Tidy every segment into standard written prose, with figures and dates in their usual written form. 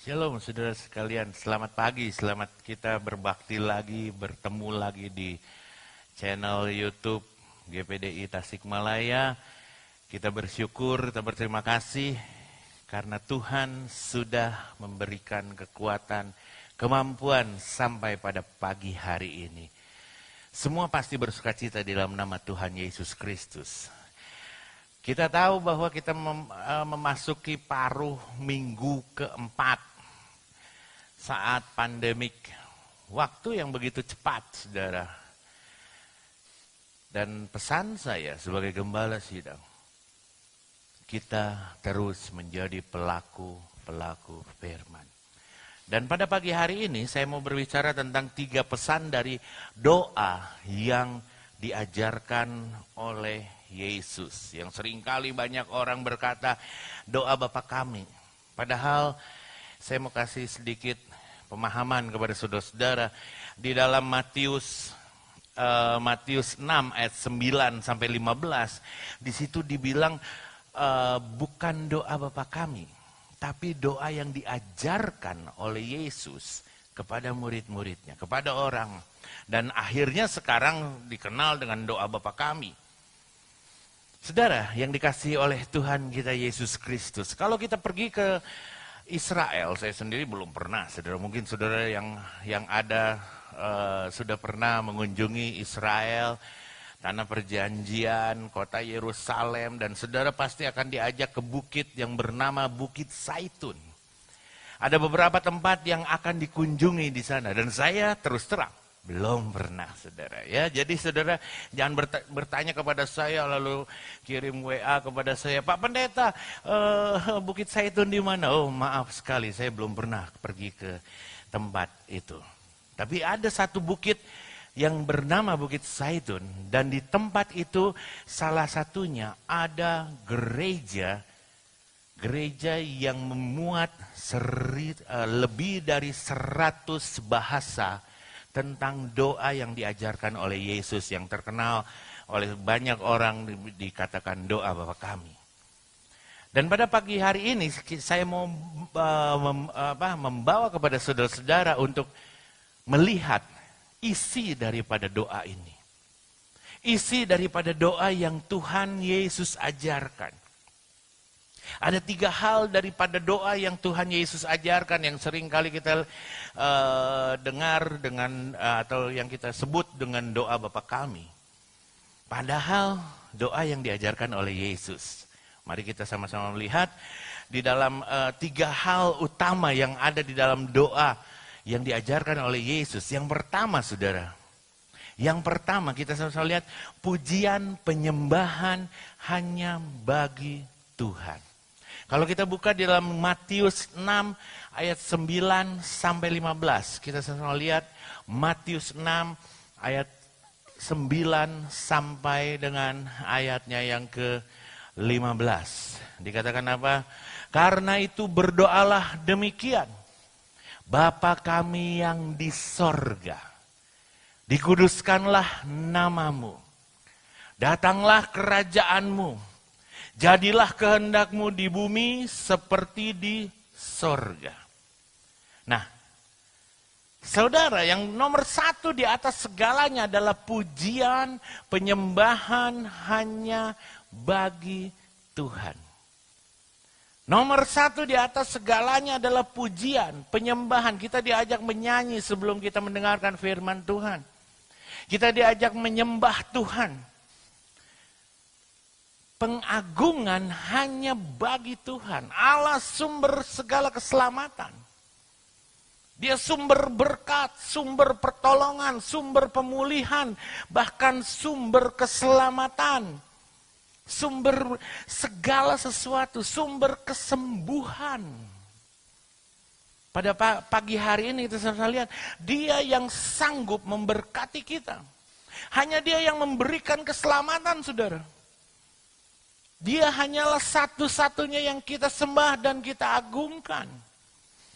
Shalom saudara sekalian, selamat pagi, selamat kita berbakti lagi, bertemu lagi di channel YouTube GPDI Tasikmalaya. Kita bersyukur, kita berterima kasih karena Tuhan sudah memberikan kekuatan, kemampuan sampai pada pagi hari ini. Semua pasti bersukacita di dalam nama Tuhan Yesus Kristus. Kita tahu bahwa kita memasuki paruh minggu keempat saat pandemik. Waktu yang begitu cepat, saudara. Dan pesan saya sebagai gembala sidang, kita terus menjadi pelaku-pelaku firman. Dan pada pagi hari ini saya mau berbicara tentang 3 pesan dari doa yang diajarkan oleh Yesus. Yang seringkali banyak orang berkata doa Bapa kami. Padahal saya mau kasih sedikit pemahaman kepada saudara-saudara. Di dalam Matius 6 ayat 9 sampai 15. Di situ dibilang bukan doa Bapa kami, tapi doa yang diajarkan oleh Yesus kepada murid-muridnya, kepada orang. Dan akhirnya sekarang dikenal dengan doa Bapa kami. Saudara yang dikasihi oleh Tuhan kita Yesus Kristus, kalau kita pergi ke Israel, saya sendiri belum pernah, saudara. Mungkin saudara yang ada sudah pernah mengunjungi Israel, tanah perjanjian, kota Yerusalem, dan saudara pasti akan diajak ke bukit yang bernama Bukit Zaitun. Ada beberapa tempat yang akan dikunjungi di sana, dan saya terus terang belum pernah, saudara. Ya, jadi saudara jangan bertanya kepada saya lalu kirim WA kepada saya, Pak Pendeta, Bukit Zaitun di mana? Oh, maaf sekali, saya belum pernah pergi ke tempat itu. Tapi ada satu bukit yang bernama Bukit Zaitun, dan di tempat itu salah satunya ada gereja yang memuat lebih dari 100 bahasa tentang doa yang diajarkan oleh Yesus, yang terkenal oleh banyak orang dikatakan doa Bapa kami. Dan pada pagi hari ini saya mau membawa kepada saudara-saudara untuk melihat isi daripada doa ini. Isi daripada doa yang Tuhan Yesus ajarkan. Ada 3 hal daripada doa yang Tuhan Yesus ajarkan yang sering kali kita dengar dengan atau yang kita sebut dengan doa Bapa kami. Padahal doa yang diajarkan oleh Yesus. Mari kita sama-sama melihat di dalam 3 hal utama yang ada di dalam doa yang diajarkan oleh Yesus. Yang pertama, saudara. Yang pertama kita sama-sama lihat, pujian penyembahan hanya bagi Tuhan. Kalau kita buka di dalam Matius 6 ayat 9 sampai 15. Kita sama lihat Matius 6 ayat 9 sampai dengan ayatnya yang ke-15. Dikatakan apa? Karena itu berdoalah demikian. Bapa kami yang di sorga, dikuduskanlah namamu. Datanglah kerajaanmu. Jadilah kehendakmu di bumi seperti di sorga. Nah, saudara, yang nomor 1 di atas segalanya adalah pujian, penyembahan hanya bagi Tuhan. Nomor 1 di atas segalanya adalah pujian, penyembahan. Kita diajak menyanyi sebelum kita mendengarkan firman Tuhan. Kita diajak menyembah Tuhan. Pengagungan hanya bagi Tuhan. Allah sumber segala keselamatan. Dia sumber berkat, sumber pertolongan, sumber pemulihan, bahkan sumber keselamatan. Sumber segala sesuatu, sumber kesembuhan. Pada pagi hari ini kita bisa lihat, dia yang sanggup memberkati kita. Hanya dia yang memberikan keselamatan, saudara. Dia hanyalah satu-satunya yang kita sembah dan kita agungkan.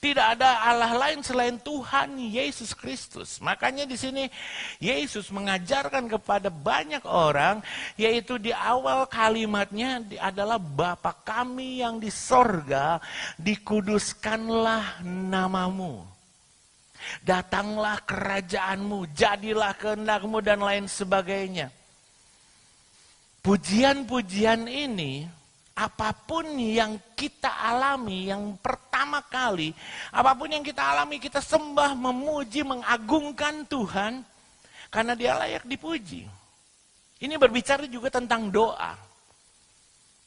Tidak ada Allah lain selain Tuhan Yesus Kristus. Makanya di sini Yesus mengajarkan kepada banyak orang, yaitu di awal kalimatnya adalah Bapa kami yang di sorga, dikuduskanlah namamu. Datanglah kerajaanmu, jadilah kehendakmu dan lain sebagainya. Pujian-pujian ini, apapun yang kita alami, yang pertama kali, apapun yang kita alami, kita sembah, memuji, mengagungkan Tuhan, karena Dia layak dipuji. Ini berbicara juga tentang doa.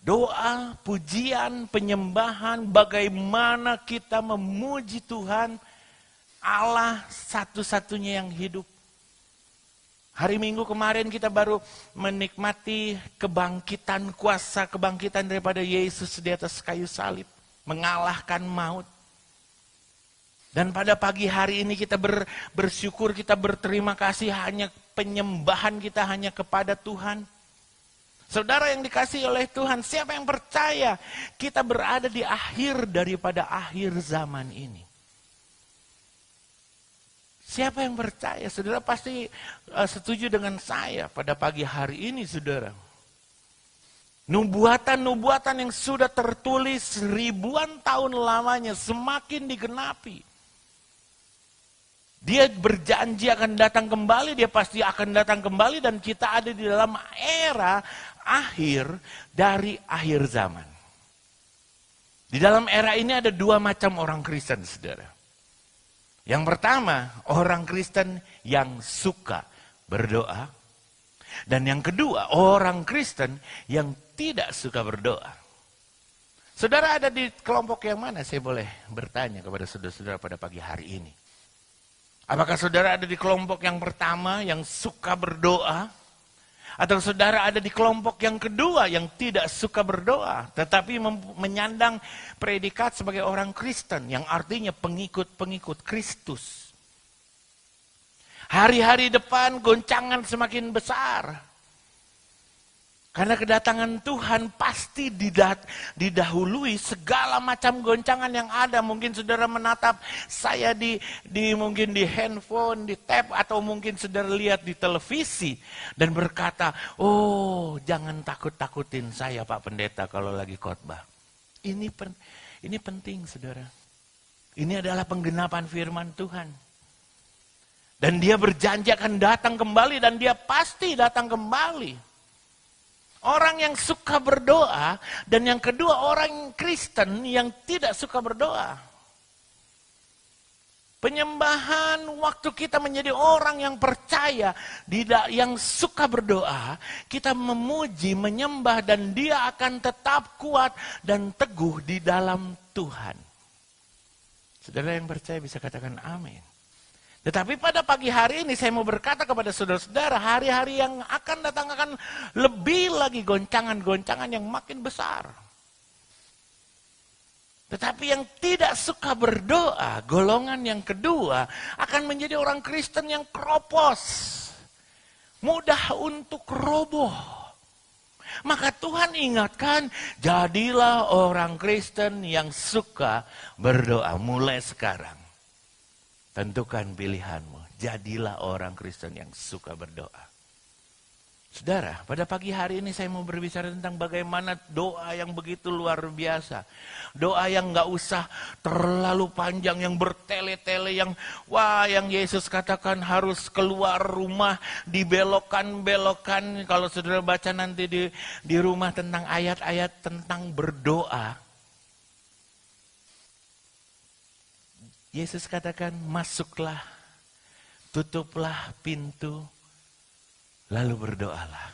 Doa, pujian, penyembahan, bagaimana kita memuji Tuhan, Allah satu-satunya yang hidup. Hari Minggu kemarin kita baru menikmati kebangkitan, kuasa kebangkitan daripada Yesus di atas kayu salib. Mengalahkan maut. Dan pada pagi hari ini kita bersyukur, kita berterima kasih, hanya penyembahan kita hanya kepada Tuhan. Saudara yang dikasihi oleh Tuhan, siapa yang percaya kita berada di akhir daripada akhir zaman ini? Siapa yang percaya? Saudara pasti setuju dengan saya pada pagi hari ini, saudara. Nubuatan-nubuatan yang sudah tertulis ribuan tahun lamanya semakin digenapi. Dia berjanji akan datang kembali, dia pasti akan datang kembali, dan kita ada di dalam era akhir dari akhir zaman. Di dalam era ini ada dua macam orang Kristen, saudara. Yang pertama, orang Kristen yang suka berdoa. Dan yang kedua, orang Kristen yang tidak suka berdoa. Saudara ada di kelompok yang mana? Saya boleh bertanya kepada saudara-saudara pada pagi hari ini. Apakah saudara ada di kelompok yang pertama yang suka berdoa? Atau saudara ada di kelompok yang kedua yang tidak suka berdoa, tetapi menyandang predikat sebagai orang Kristen, yang artinya pengikut-pengikut Kristus. Hari-hari depan goncangan semakin besar. Karena kedatangan Tuhan pasti didahului segala macam goncangan yang ada. Mungkin saudara menatap saya mungkin di handphone, di tab, atau mungkin saudara lihat di televisi dan berkata, oh jangan takut-takutin saya Pak Pendeta kalau lagi khotbah. Ini penting, saudara. Ini adalah penggenapan firman Tuhan. Dan Dia berjanji akan datang kembali, dan Dia pasti datang kembali. Orang yang suka berdoa, dan yang kedua orang Kristen yang tidak suka berdoa. Penyembahan, waktu kita menjadi orang yang percaya, yang suka berdoa, kita memuji, menyembah, dan Dia akan tetap kuat dan teguh di dalam Tuhan. Saudara yang percaya bisa katakan amin. Tetapi pada pagi hari ini saya mau berkata kepada saudara-saudara, hari-hari yang akan datang akan lebih lagi goncangan-goncangan yang makin besar. Tetapi yang tidak suka berdoa, golongan yang kedua, akan menjadi orang Kristen yang kropos. Mudah untuk roboh. Maka Tuhan ingatkan, jadilah orang Kristen yang suka berdoa mulai sekarang. Tentukan pilihanmu, jadilah orang Kristen yang suka berdoa. Saudara, pada pagi hari ini saya mau berbicara tentang bagaimana doa yang begitu luar biasa. Doa yang gak usah terlalu panjang, yang bertele-tele, yang Yesus katakan harus keluar rumah, dibelokkan-belokkan. Kalau saudara baca nanti di rumah tentang ayat-ayat tentang berdoa. Yesus katakan, masuklah, tutuplah pintu, lalu berdoalah.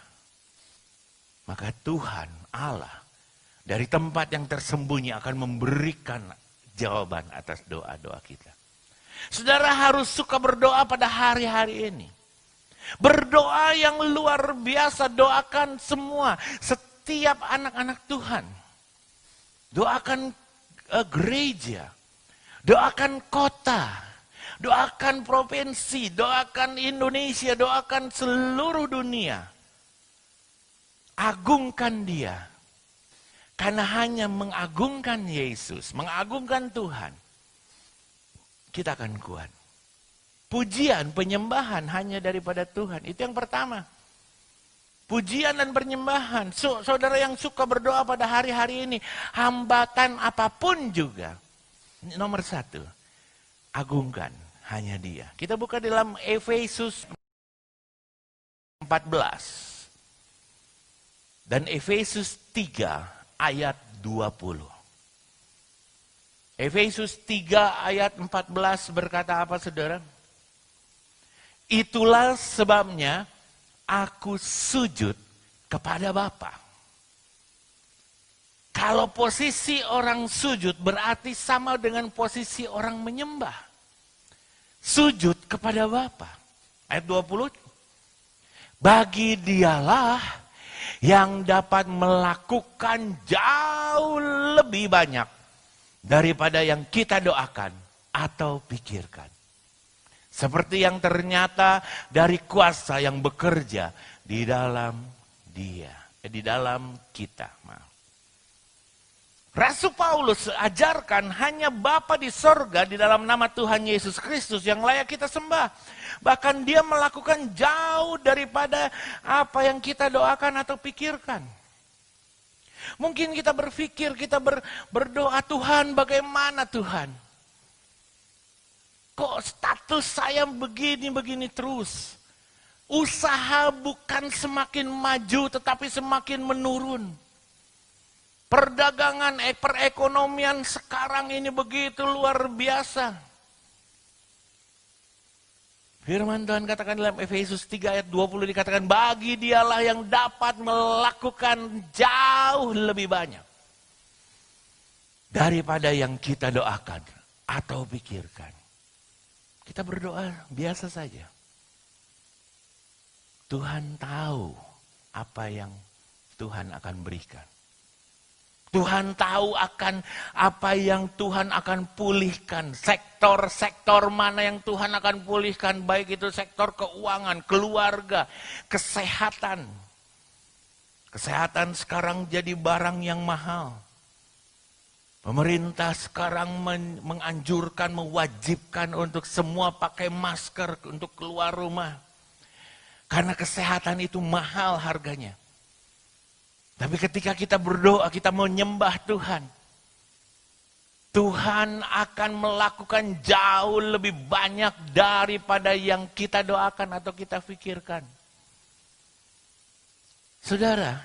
Maka Tuhan Allah dari tempat yang tersembunyi akan memberikan jawaban atas doa-doa kita. Saudara harus suka berdoa pada hari-hari ini. Berdoa yang luar biasa, doakan semua, setiap anak-anak Tuhan. Doakan gereja. Doakan kota, doakan provinsi, doakan Indonesia, doakan seluruh dunia. Agungkan Dia. Karena hanya mengagungkan Yesus, mengagungkan Tuhan, kita akan kuat. Pujian, penyembahan hanya daripada Tuhan. Itu yang pertama. Pujian dan penyembahan. Saudara yang suka berdoa pada hari-hari ini, hambatan apapun juga. Nomor satu, agungkan hanya Dia. Kita buka dalam Efesus 14 dan Efesus 3 ayat 20. Efesus 3 ayat 14 berkata apa, saudara? Itulah sebabnya aku sujud kepada Bapa. Kalau posisi orang sujud berarti sama dengan posisi orang menyembah. Sujud kepada Bapa. Ayat 20. Bagi Dialah yang dapat melakukan jauh lebih banyak daripada yang kita doakan atau pikirkan. Seperti yang ternyata dari kuasa yang bekerja di dalam Dia, di dalam kita. Rasul Paulus ajarkan hanya Bapa di sorga di dalam nama Tuhan Yesus Kristus yang layak kita sembah. Bahkan Dia melakukan jauh daripada apa yang kita doakan atau pikirkan. Mungkin kita berpikir, kita berdoa, Tuhan bagaimana Tuhan? Kok status saya begini-begini terus? Usaha bukan semakin maju tetapi semakin menurun. Perdagangan, perekonomian sekarang ini begitu luar biasa. Firman Tuhan katakan dalam Efesus 3 ayat 20 dikatakan, bagi Dialah yang dapat melakukan jauh lebih banyak daripada yang kita doakan atau pikirkan. Kita berdoa biasa saja. Tuhan tahu apa yang Tuhan akan berikan. Tuhan tahu akan apa yang Tuhan akan pulihkan. Sektor-sektor mana yang Tuhan akan pulihkan. Baik itu sektor keuangan, keluarga, kesehatan. Kesehatan sekarang jadi barang yang mahal. Pemerintah sekarang menganjurkan, mewajibkan untuk semua pakai masker untuk keluar rumah. Karena kesehatan itu mahal harganya. Tapi ketika kita berdoa, kita menyembah Tuhan. Tuhan akan melakukan jauh lebih banyak daripada yang kita doakan atau kita pikirkan. Saudara,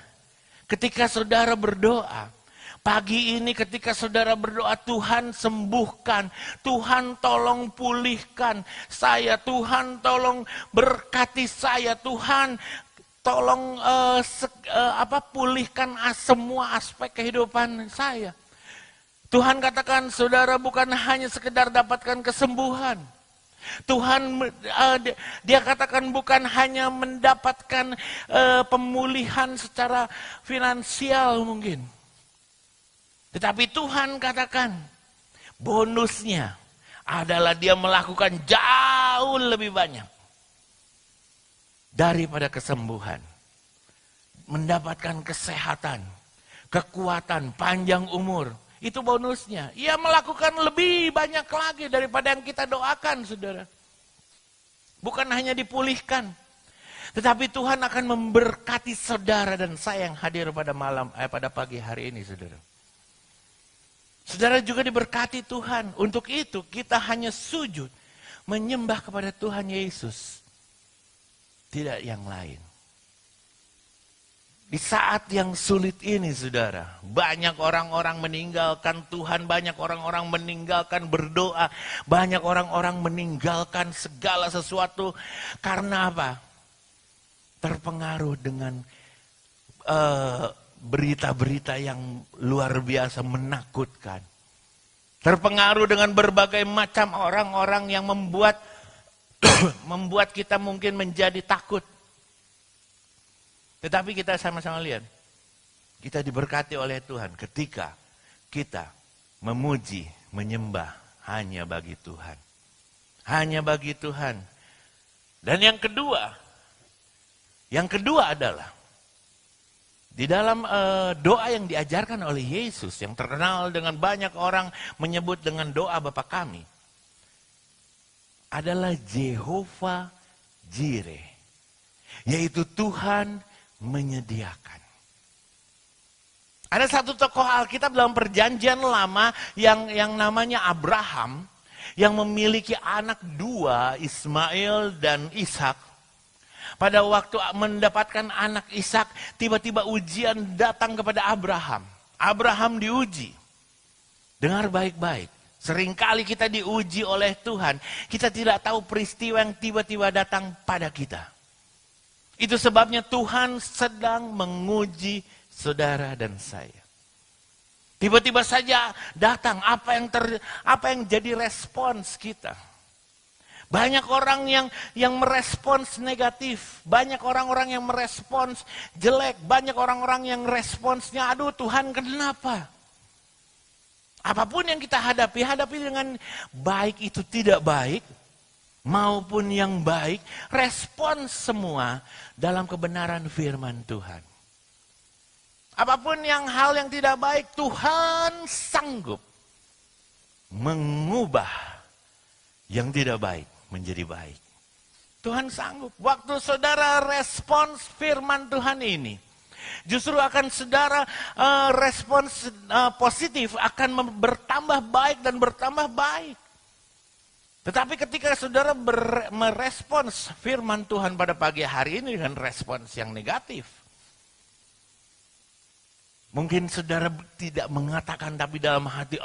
ketika saudara berdoa, pagi ini ketika saudara berdoa, Tuhan sembuhkan, Tuhan tolong pulihkan saya, Tuhan tolong berkati saya, Tuhan tolong pulihkan semua aspek kehidupan saya. Tuhan katakan saudara bukan hanya sekedar dapatkan kesembuhan. Tuhan dia katakan bukan hanya mendapatkan pemulihan secara finansial mungkin. Tetapi Tuhan katakan bonusnya adalah Dia melakukan jauh lebih banyak daripada kesembuhan. Mendapatkan kesehatan, kekuatan, panjang umur. Itu bonusnya. Ia melakukan lebih banyak lagi daripada yang kita doakan, saudara. Bukan hanya dipulihkan. Tetapi Tuhan akan memberkati saudara dan saya yang hadir pada pagi hari ini, saudara. Saudara juga diberkati Tuhan. Untuk itu kita hanya sujud, menyembah kepada Tuhan Yesus. Tidak yang lain. Di saat yang sulit ini, saudara, banyak orang-orang meninggalkan Tuhan, banyak orang-orang meninggalkan berdoa, banyak orang-orang meninggalkan segala sesuatu. Karena apa? Terpengaruh dengan berita-berita yang luar biasa menakutkan. Terpengaruh dengan berbagai macam orang-orang yang membuat kita mungkin menjadi takut. Tetapi kita sama-sama lihat, kita diberkati oleh Tuhan ketika kita memuji, menyembah hanya bagi Tuhan. Hanya bagi Tuhan. Dan yang kedua adalah di dalam doa yang diajarkan oleh Yesus, yang terkenal dengan banyak orang menyebut dengan doa Bapa Kami. adalah Jehovah Jireh, yaitu Tuhan menyediakan. Ada satu tokoh Alkitab dalam perjanjian lama yang namanya Abraham, yang memiliki anak dua, Ismail dan Ishak. Pada waktu mendapatkan anak Ishak, tiba-tiba ujian datang kepada Abraham. Abraham diuji. Dengar baik-baik. Seringkali kita diuji oleh Tuhan. Kita tidak tahu peristiwa yang tiba-tiba datang pada kita. Itu sebabnya Tuhan sedang menguji saudara dan saya. Tiba-tiba saja datang apa yang jadi respons kita. Banyak orang yang merespons negatif, banyak orang-orang yang merespons jelek, banyak orang-orang yang responsnya, aduh Tuhan kenapa? Apapun yang kita hadapi dengan baik itu tidak baik, maupun yang baik, respons semua dalam kebenaran firman Tuhan. Apapun hal yang tidak baik, Tuhan sanggup mengubah yang tidak baik menjadi baik. Tuhan sanggup. Waktu saudara respons firman Tuhan ini, justru akan saudara respons positif akan bertambah baik dan bertambah baik. Tetapi ketika saudara merespons firman Tuhan pada pagi hari ini dengan respons yang negatif, mungkin saudara tidak mengatakan tapi dalam hati,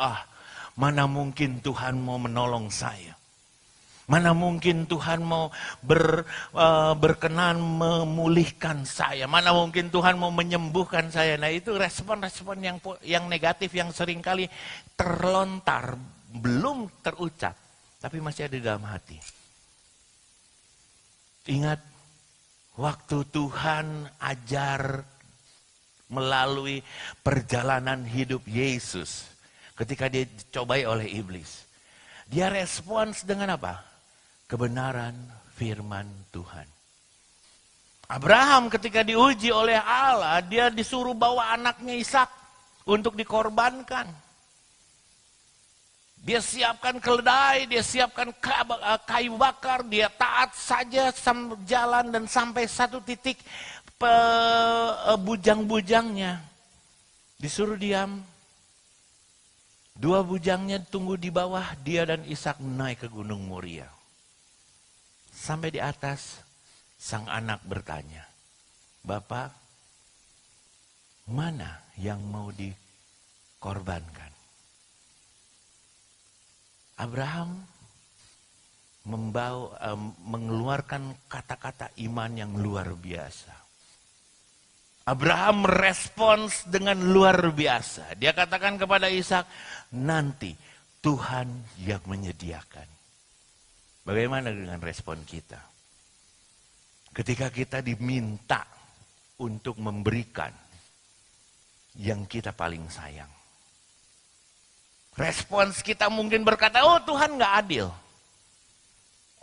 mana mungkin Tuhan mau menolong saya. Mana mungkin Tuhan mau berkenan memulihkan saya. Mana mungkin Tuhan mau menyembuhkan saya. Nah itu respon-respon yang negatif yang seringkali terlontar, belum terucap. Tapi masih ada di dalam hati. Ingat, waktu Tuhan ajar melalui perjalanan hidup Yesus. Ketika dia dicobai oleh iblis. Dia respons dengan apa? Kebenaran firman Tuhan. Abraham ketika diuji oleh Allah, dia disuruh bawa anaknya Ishak untuk dikorbankan. Dia siapkan keledai, dia siapkan kayu bakar, dia taat saja jalan dan sampai satu titik bujang-bujangnya. Disuruh diam. Dua bujangnya tunggu di bawah, dia dan Ishak naik ke Gunung Moria. Sampai di atas, sang anak bertanya, Bapak, mana yang mau dikorbankan? Abraham mengeluarkan kata-kata iman yang luar biasa. Abraham merespons dengan luar biasa. Dia katakan kepada Ishak, nanti Tuhan yang menyediakan. Bagaimana dengan respon kita? Ketika kita diminta untuk memberikan yang kita paling sayang. Respons kita mungkin berkata, oh Tuhan gak adil.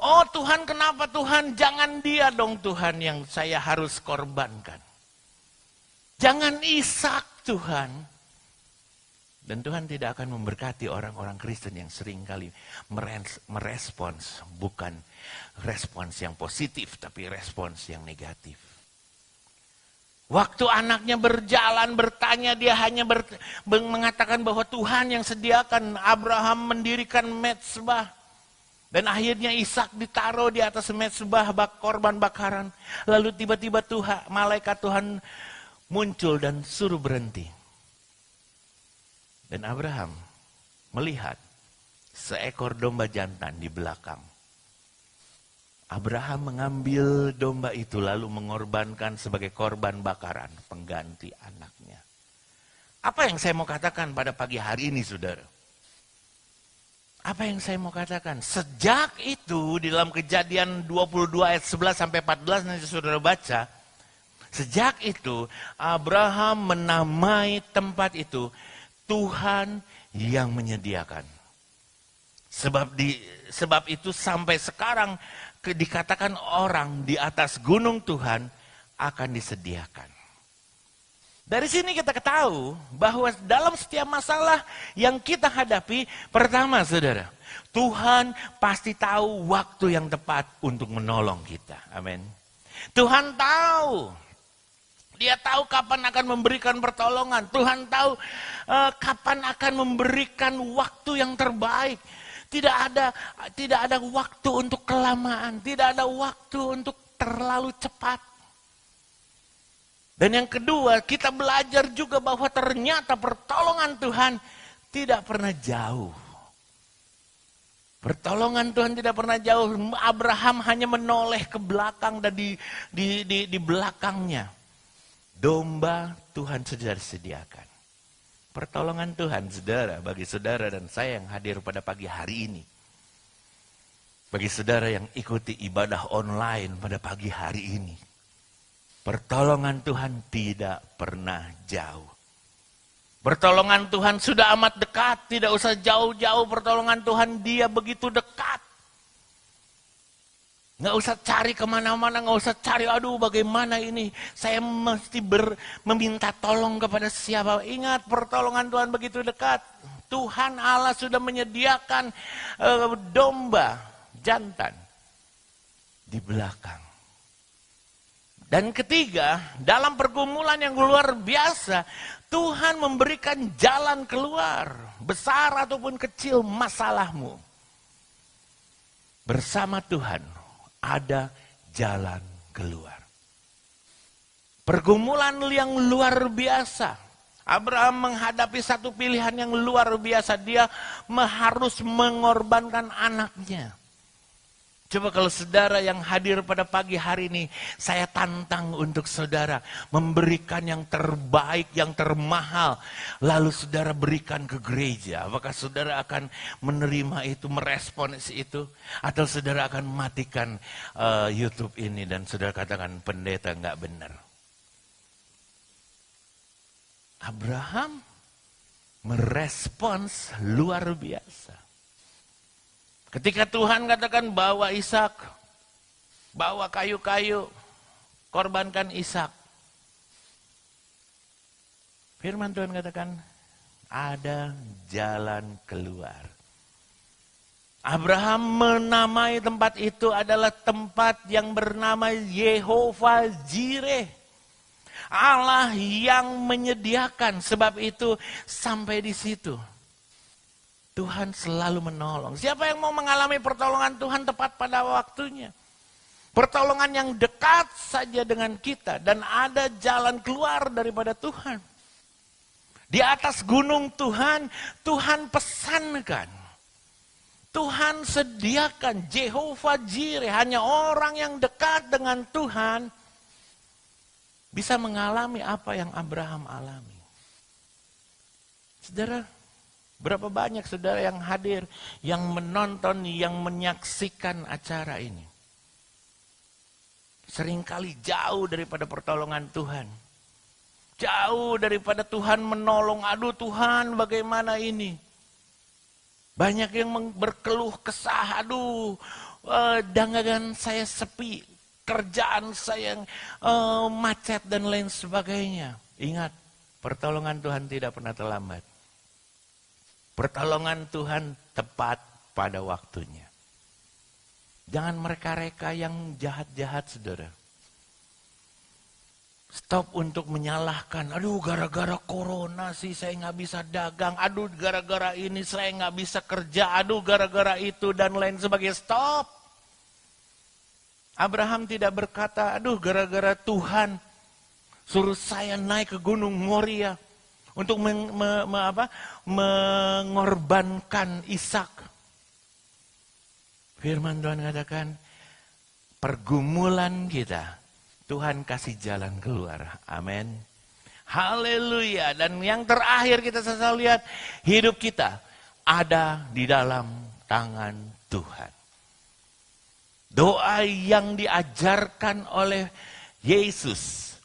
Oh Tuhan kenapa Tuhan? Jangan dia dong Tuhan yang saya harus korbankan. Jangan Ishak Tuhan. Dan Tuhan tidak akan memberkati orang-orang Kristen yang seringkali merespons, bukan respons yang positif, tapi respons yang negatif. Waktu anaknya berjalan, bertanya, dia hanya mengatakan bahwa Tuhan yang sediakan. Abraham mendirikan mezbah. Dan akhirnya Ishak ditaruh di atas mezbah korban bakaran. Lalu tiba-tiba malaikat Tuhan muncul dan suruh berhenti. Dan Abraham melihat seekor domba jantan di belakang. Abraham mengambil domba itu lalu mengorbankan sebagai korban bakaran pengganti anaknya. Apa yang saya mau katakan pada pagi hari ini, saudara? Apa yang saya mau katakan? Sejak itu di dalam Kejadian 22 ayat 11 sampai 14 nanti saudara baca. Sejak itu Abraham menamai tempat itu Tuhan yang menyediakan. Sebab itu sampai sekarang dikatakan orang di atas gunung Tuhan akan disediakan. Dari sini kita ketahui bahwa dalam setiap masalah yang kita hadapi, pertama saudara, Tuhan pasti tahu waktu yang tepat untuk menolong kita. Amin. Tuhan tahu. Dia tahu kapan akan memberikan pertolongan. Tuhan tahu kapan akan memberikan waktu yang terbaik. Tidak ada waktu untuk kelamaan. Tidak ada waktu untuk terlalu cepat. Dan yang kedua, kita belajar juga bahwa ternyata pertolongan Tuhan tidak pernah jauh. Pertolongan Tuhan tidak pernah jauh. Abraham hanya menoleh ke belakang dan di belakangnya. Domba Tuhan sudah disediakan. Pertolongan Tuhan, saudara, bagi saudara dan saya yang hadir pada pagi hari ini. Bagi saudara yang ikuti ibadah online pada pagi hari ini. Pertolongan Tuhan tidak pernah jauh. Pertolongan Tuhan sudah amat dekat, tidak usah jauh-jauh. Pertolongan Tuhan dia begitu dekat. Nggak usah cari kemana-mana, nggak usah cari, aduh bagaimana ini. Saya mesti meminta tolong kepada siapa. Ingat, pertolongan Tuhan begitu dekat. Tuhan Allah sudah menyediakan domba jantan di belakang. Dan ketiga, dalam pergumulan yang luar biasa, Tuhan memberikan jalan keluar. Besar ataupun kecil masalahmu. Bersama Tuhan ada jalan keluar. Pergumulan yang luar biasa. Abraham menghadapi satu pilihan yang luar biasa. Dia harus mengorbankan anaknya. Coba kalau saudara yang hadir pada pagi hari ini, saya tantang untuk saudara memberikan yang terbaik, yang termahal. Lalu saudara berikan ke gereja. Apakah saudara akan menerima itu, merespons itu? Atau saudara akan matikan YouTube ini dan saudara katakan pendeta nggak benar. Abraham merespons luar biasa. Ketika Tuhan katakan bawa Ishak, bawa kayu-kayu, korbankan Ishak. Firman Tuhan katakan ada jalan keluar. Abraham menamai tempat itu adalah tempat yang bernama Yehovah Jireh. Allah yang menyediakan, sebab itu sampai di situ. Tuhan selalu menolong. Siapa yang mau mengalami pertolongan Tuhan tepat pada waktunya? Pertolongan yang dekat saja dengan kita. Dan ada jalan keluar daripada Tuhan. Di atas gunung Tuhan, Tuhan pesankan. Tuhan sediakan Jehovah Jireh. Hanya orang yang dekat dengan Tuhan bisa mengalami apa yang Abraham alami. Saudara, berapa banyak saudara yang hadir, yang menonton, yang menyaksikan acara ini. Seringkali jauh daripada pertolongan Tuhan. Jauh daripada Tuhan menolong. Aduh Tuhan bagaimana ini. Banyak yang berkeluh kesah. Aduh dagangan saya sepi. Kerjaan saya macet dan lain sebagainya. Ingat, pertolongan Tuhan tidak pernah terlambat. Pertolongan Tuhan tepat pada waktunya. Jangan mereka-reka yang jahat-jahat, saudara. Stop untuk menyalahkan. Aduh, gara-gara corona sih saya nggak bisa dagang. Aduh, gara-gara ini saya nggak bisa kerja. Aduh, gara-gara itu dan lain sebagainya. Stop. Abraham tidak berkata, aduh, gara-gara Tuhan suruh saya naik ke Gunung Moria untuk mengorbankan Ishak. Firman Tuhan katakan, pergumulan kita, Tuhan kasih jalan keluar. Amin. Haleluya. Dan yang terakhir kita selalu lihat, hidup kita ada di dalam tangan Tuhan. Doa yang diajarkan oleh Yesus.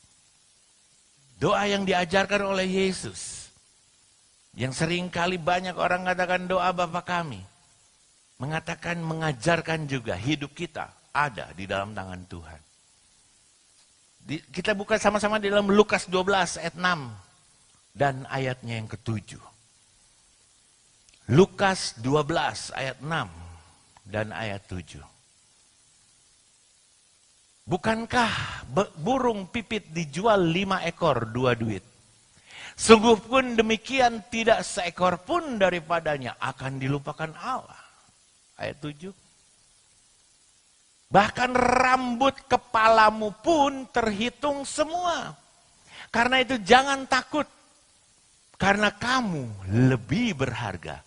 Doa yang diajarkan oleh Yesus. Yang seringkali banyak orang katakan doa Bapa kami. Mengatakan, mengajarkan juga hidup kita ada di dalam tangan Tuhan. Kita buka sama-sama di dalam Lukas 12 ayat 6 dan ayatnya yang ke-7. Lukas 12 ayat 6 dan ayat 7. Bukankah burung pipit dijual 5 ekor 2 duit? Sungguh pun demikian tidak seekor pun daripadanya akan dilupakan Allah. Ayat 7. Bahkan rambut kepalamu pun terhitung semua. Karena itu jangan takut. Karena kamu lebih berharga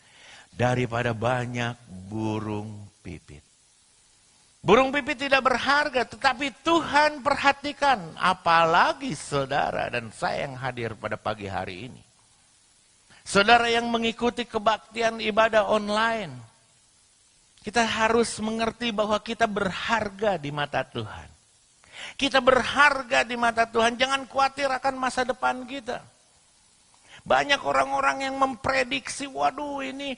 daripada banyak burung pipit. Burung pipit tidak berharga, tetapi Tuhan perhatikan, apalagi saudara dan saya yang hadir pada pagi hari ini. Saudara yang mengikuti kebaktian ibadah online, kita harus mengerti bahwa kita berharga di mata Tuhan. Kita berharga di mata Tuhan, jangan khawatir akan masa depan kita. Banyak orang-orang yang memprediksi, waduh ini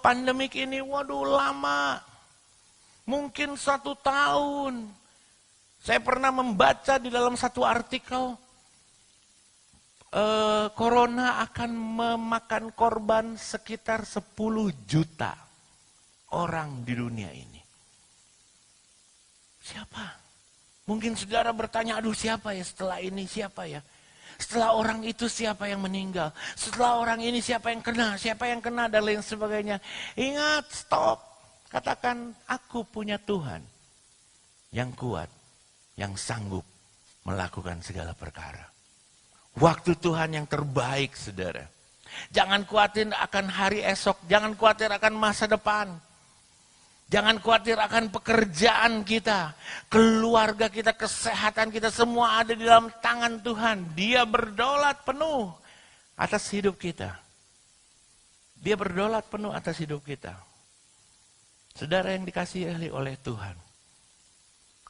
pandemik ini, waduh lama. Mungkin 1 tahun. Saya pernah membaca di dalam satu artikel, corona akan memakan korban sekitar 10 juta orang di dunia ini. Siapa? Mungkin saudara bertanya, aduh siapa ya setelah ini, siapa ya? Setelah orang itu siapa yang meninggal? Setelah orang ini siapa yang kena, dan lain sebagainya. Ingat, stop. Katakan, aku punya Tuhan yang kuat, yang sanggup melakukan segala perkara. Waktu Tuhan yang terbaik, saudara. Jangan khawatir akan hari esok, jangan khawatir akan masa depan. Jangan khawatir akan pekerjaan kita, keluarga kita, kesehatan kita, semua ada di dalam tangan Tuhan. Dia berdaulat penuh atas hidup kita. Dia berdaulat penuh atas hidup kita. Saudara yang dikasihi oleh Tuhan,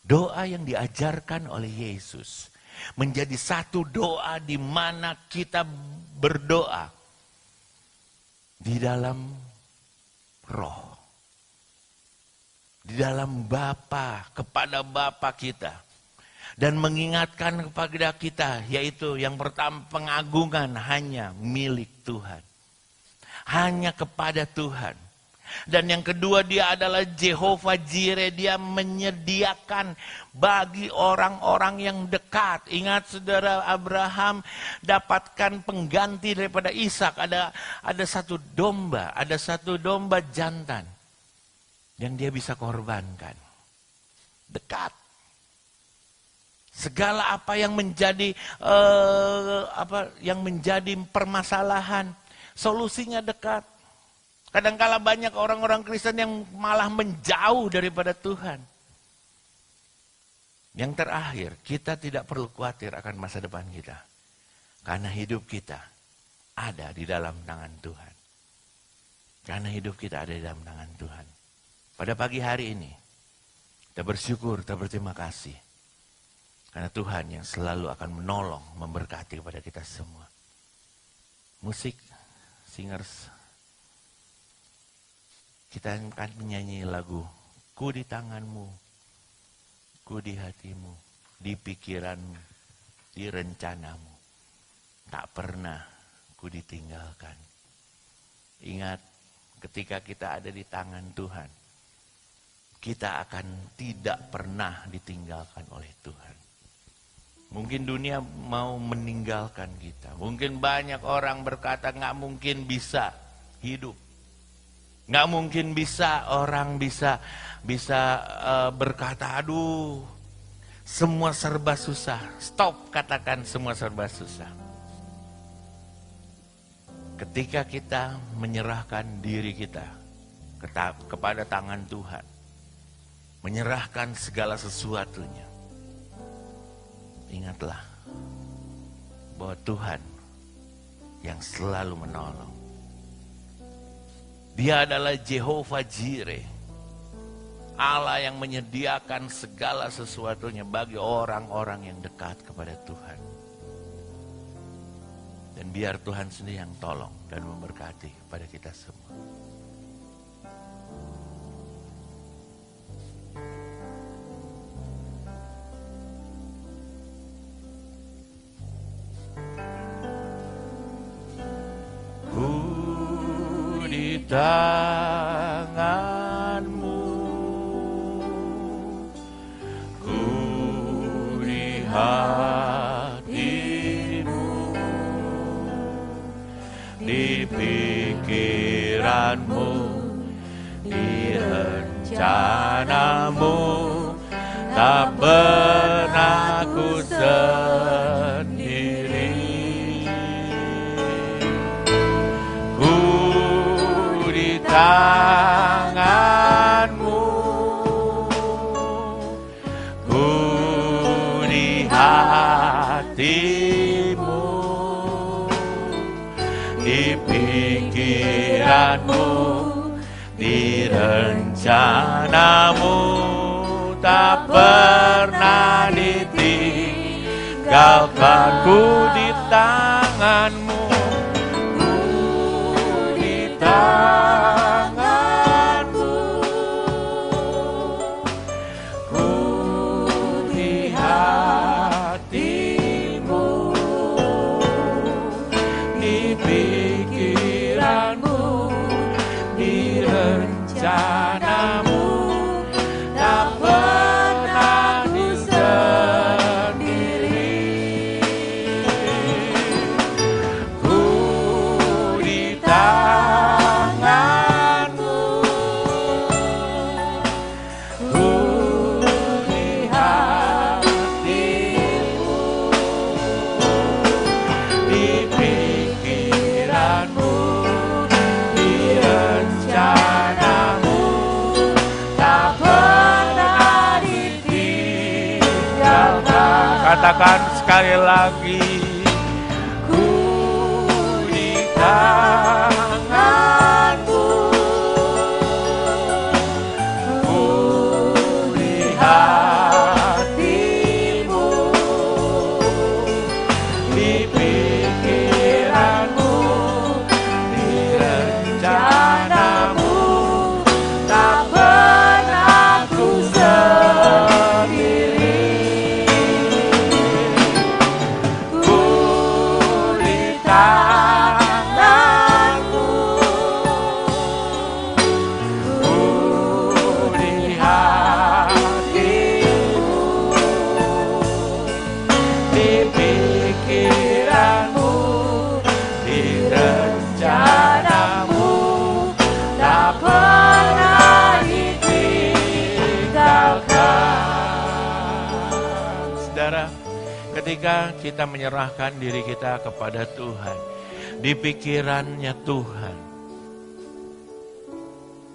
doa yang diajarkan oleh Yesus menjadi satu doa di mana kita berdoa di dalam roh, di dalam Bapa, kepada Bapa kita, dan mengingatkan kepada kita, yaitu yang pertama, pengagungan hanya milik Tuhan, hanya kepada Tuhan. Dan yang kedua, dia adalah Jehovah Jireh, dia menyediakan bagi orang-orang yang dekat. Ingat saudara, Abraham dapatkan pengganti daripada Ishak, ada satu domba jantan yang dia bisa korbankan. Dekat. Segala apa yang menjadi permasalahan, solusinya dekat. Kadangkala banyak orang-orang Kristen yang malah menjauh daripada Tuhan. Yang terakhir, kita tidak perlu khawatir akan masa depan kita. Karena hidup kita ada di dalam tangan Tuhan. Karena hidup kita ada di dalam tangan Tuhan. Pada pagi hari ini, kita bersyukur, kita berterima kasih. Karena Tuhan yang selalu akan menolong, memberkati kepada kita semua. Musik, singers, kita akan menyanyi lagu, ku di tanganmu, ku di hatimu, di pikiranmu, di rencanamu. Tak pernah ku ditinggalkan. Ingat, ketika kita ada di tangan Tuhan, kita akan tidak pernah ditinggalkan oleh Tuhan. Mungkin dunia mau meninggalkan kita. Mungkin banyak orang berkata nggak mungkin bisa hidup. Nggak mungkin bisa orang bisa berkata, aduh semua serba susah. Stop, katakan semua serba susah. Ketika kita menyerahkan diri kita kepada tangan Tuhan, menyerahkan segala sesuatunya, ingatlah bahwa Tuhan yang selalu menolong. Dia adalah Jehovah Jireh, Allah yang menyediakan segala sesuatunya bagi orang-orang yang dekat kepada Tuhan. Dan biar Tuhan sendiri yang tolong dan memberkati kepada kita semua. tanganmu, ku di hatimu, di pikiranmu, di rencanamu, tak pernah ku sendiri. Ku di tanganmu, ku di hatimu, di pikiranmu, di rencanamu, tak pernah ditinggalkan. Ku di tanganmu, ku di tanganmu, ku di hatimu, di pikiranmu, di rencanamu, tak pernah ku sendiri. Ku di tanganmu, ku di hatimu, di pikiranmu, di rencanamu, tak pernah ditinggalkan. Katakan sekali lagi, ku di tanganmu, ku di hatimu, di pikiranmu, di rencanamu, tak pernah ku sendiri. Ku di tanganmu, ku di hatimu, di pikiranmu, di rencanamu, tak pernah ditinggalkan. Saudara, ketika kita menyerahkan diri kita kepada Tuhan, di pikirannya Tuhan,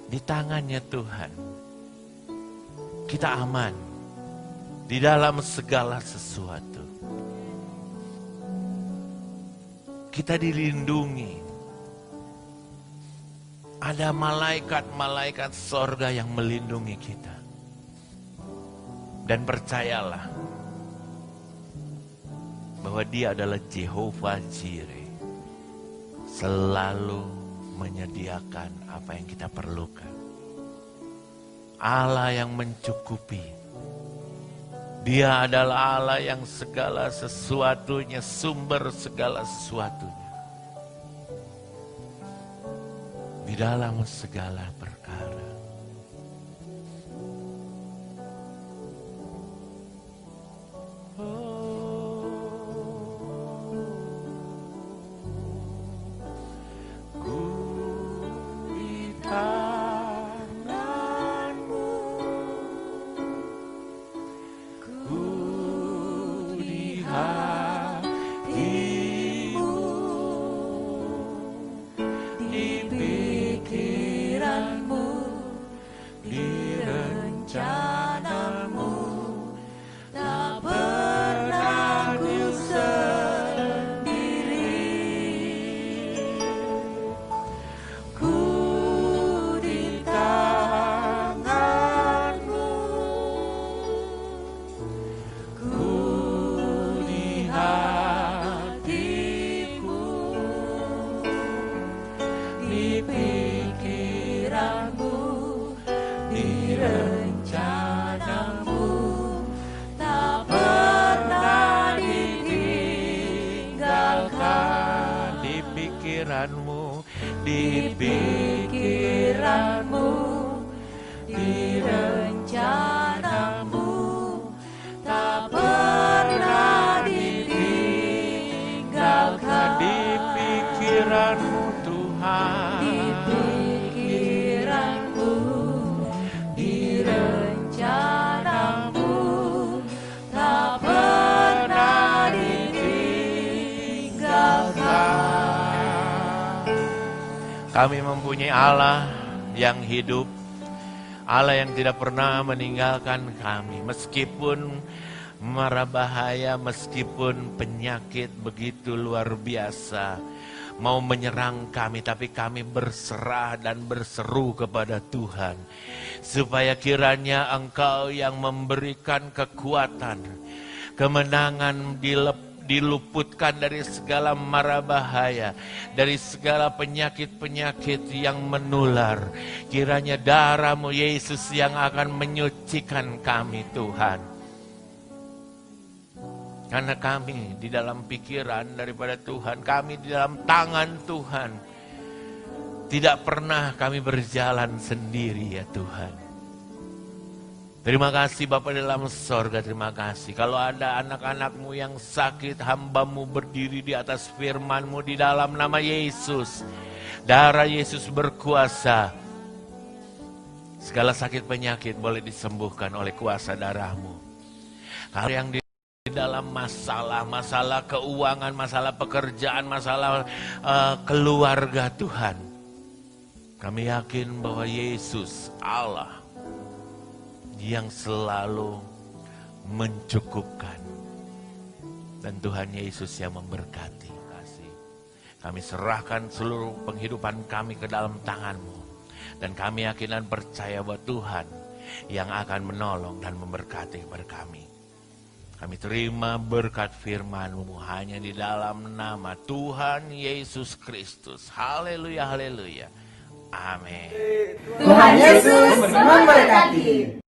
di tangannya Tuhan, kita aman di dalam segala sesuatu. Kita dilindungi. Ada malaikat-malaikat sorga yang melindungi kita. Dan percayalah bahwa Dia adalah Jehovah Jireh, selalu menyediakan apa yang kita perlukan. Allah yang mencukupi. Dia adalah Allah yang segala sesuatunya, sumber segala sesuatunya. Di dalam segala perkara. Ku di tanganmu, ku di hatimu, di pikiranmu, pikiranmu, di pikiranmu, di rencanamu, tak pernah ditinggalkan. Di pikiranmu Tuhan, di pikiranmu, di rencanamu, tak pernah ditinggalkan. Kami mempunyai Allah yang hidup, Allah yang tidak pernah meninggalkan kami. Meskipun mara bahaya, meskipun penyakit begitu luar biasa mau menyerang kami, tapi kami berserah dan berseru kepada Tuhan. Supaya kiranya Engkau yang memberikan kekuatan, kemenangan diluputkan dari segala mara bahaya, dari segala penyakit-penyakit yang menular. Kiranya darah-Mu Yesus yang akan menyucikan kami Tuhan. Karena kami di dalam pikiran daripada Tuhan, kami di dalam tangan Tuhan. Tidak pernah kami berjalan sendiri ya Tuhan. Terima kasih Bapa dalam sorga, terima kasih. Kalau ada anak-anak-Mu yang sakit, hamba-Mu berdiri di atas firman-Mu di dalam nama Yesus. Darah Yesus berkuasa. Segala sakit penyakit boleh disembuhkan oleh kuasa darah-Mu. Kalau yang di dalam masalah keuangan, masalah pekerjaan, masalah keluarga Tuhan, kami yakin bahwa Yesus Allah yang selalu mencukupkan, dan Tuhan Yesus yang memberkati. Kami serahkan seluruh penghidupan kami ke dalam tangan-Mu, dan kami yakin dan percaya bahwa Tuhan yang akan menolong dan memberkati kepada kami. Kami terima berkat firman-Mu hanya di dalam nama Tuhan Yesus Kristus. Haleluya, haleluya. Amin. Tuhan Yesus memberkati.